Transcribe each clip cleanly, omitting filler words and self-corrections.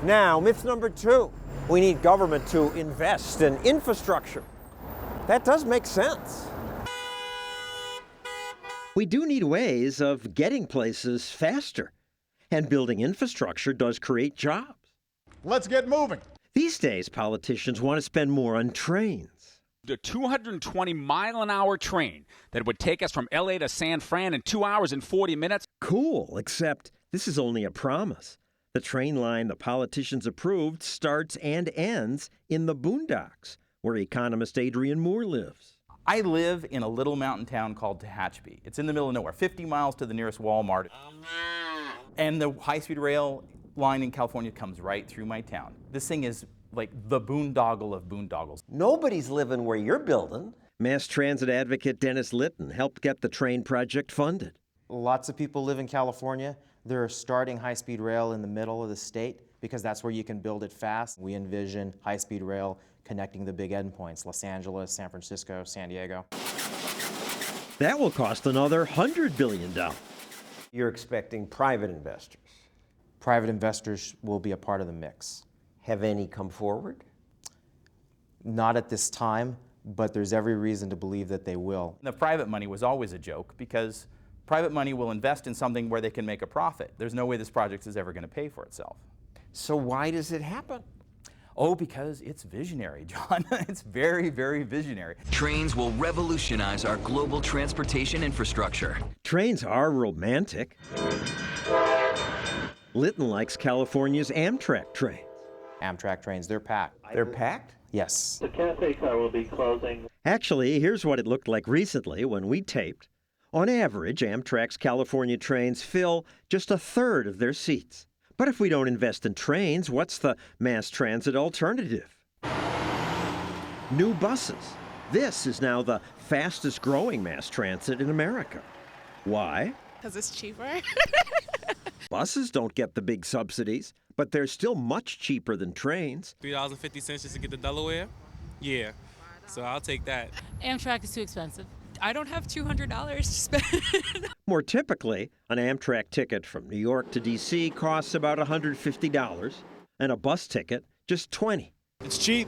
Now, myth number 2, we need government to invest in infrastructure. That does make sense. We do need ways of getting places faster, and building infrastructure does create jobs. Let's get moving. These days, politicians want to spend more on trains. The 220-mile-an-hour train that would take us from L.A. to San Fran in 2 hours and 40 minutes. Cool, except this is only a promise. The train line the politicians approved starts and ends in the boondocks, where economist Adrian Moore lives. I live in a little mountain town called Tehachapi. It's in the middle of nowhere, 50 miles to the nearest Walmart. And the high-speed rail line in California comes right through my town. This thing is like the boondoggle of boondoggles. Nobody's living where you're building. Mass transit advocate Dennis Litton helped get the train project funded. Lots of people live in California. They're starting high-speed rail in the middle of the state because that's where you can build it fast. We envision high-speed rail connecting the big endpoints, Los Angeles, San Francisco, San Diego. That will cost another $100 billion. You're expecting private investors. Private investors will be a part of the mix. Have any come forward? Not at this time, but there's every reason to believe that they will. The private money was always a joke because private money will invest in something where they can make a profit. There's no way this project is ever going to pay for itself. So why does it happen? Oh, because it's visionary, John. It's very, very visionary. Trains will revolutionize our global transportation infrastructure. Trains are romantic. Litton likes California's Amtrak trains. Amtrak trains, they're packed. They're packed? Yes. The cafe car will be closing. Actually, here's what it looked like recently when we taped. On average, Amtrak's California trains fill just a third of their seats. But if we don't invest in trains, what's the mass transit alternative? New buses. This is now the fastest growing mass transit in America. Why? Because it's cheaper. Buses don't get the big subsidies, but they're still much cheaper than trains. $3.50 just to get to Delaware? Yeah, so I'll take that. Amtrak is too expensive. I don't have $200 to spend. More typically, an Amtrak ticket from New York to D.C. costs about $150, and a bus ticket just $20. It's cheap.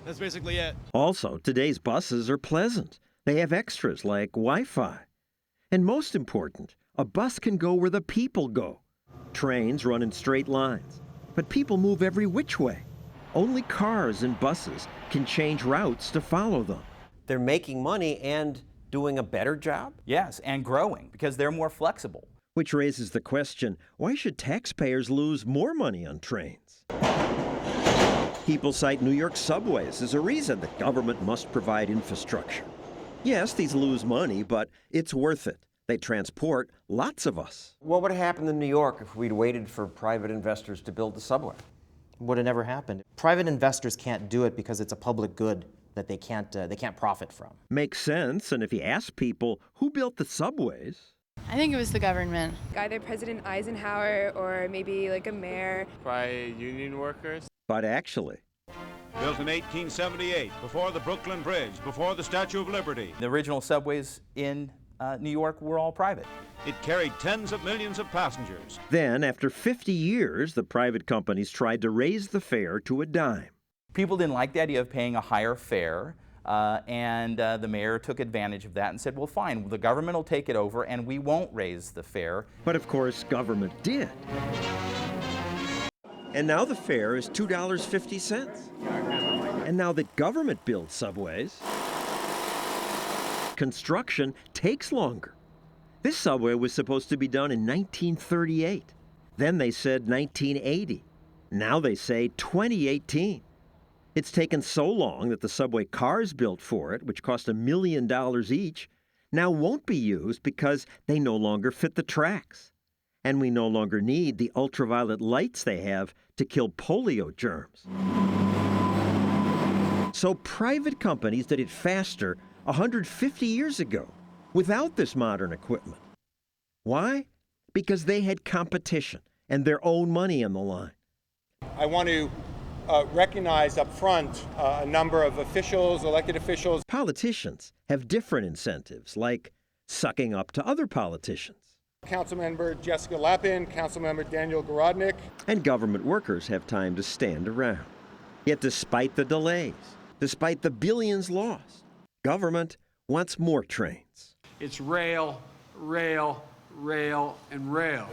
That's basically it. Also, today's buses are pleasant. They have extras like Wi-Fi. And most important, a bus can go where the people go. Trains run in straight lines, but people move every which way. Only cars and buses can change routes to follow them. They're making money and doing a better job? Yes, and growing because they're more flexible. Which raises the question, why should taxpayers lose more money on trains? People cite New York subways as a reason that government must provide infrastructure. Yes, these lose money, but it's worth it. They transport lots of us. What would have happened in New York if we'd waited for private investors to build the subway? Would have never happened. Private investors can't do it because it's a public good that they can't profit from. Makes sense, and if you ask people who built the subways, I think it was the government. Either President Eisenhower or maybe like a mayor. By union workers. but actually, Built in 1878, before the Brooklyn Bridge, before the Statue of Liberty. The original subways in New York were all private. It carried tens of millions of passengers. then after 50 years, the private companies tried to raise the fare to a dime. People didn't like the idea of paying a higher fare, and the mayor took advantage of that and said, well, fine, the government will take it over and we won't raise the fare. But of course, government did. And now the fare is $2.50. And now that government builds subways, construction takes longer. This subway was supposed to be done in 1938. Then they said 1980. Now they say 2018. It's taken so long that the subway cars built for it, which cost $1 million each, now won't be used because they no longer fit the tracks. And we no longer need the ultraviolet lights they have to kill polio germs. So private companies did it faster 150 years ago without this modern equipment. Why? Because they had competition and their own money on the line. I want to recognize up front a number of officials, elected officials. Politicians have different incentives, like sucking up to other politicians. Councilmember Jessica Lappin, Councilmember Daniel Garodnick. And government workers have time to stand around. Yet despite the delays, despite the billions lost, government wants more trains. It's rail, rail, rail, and rail.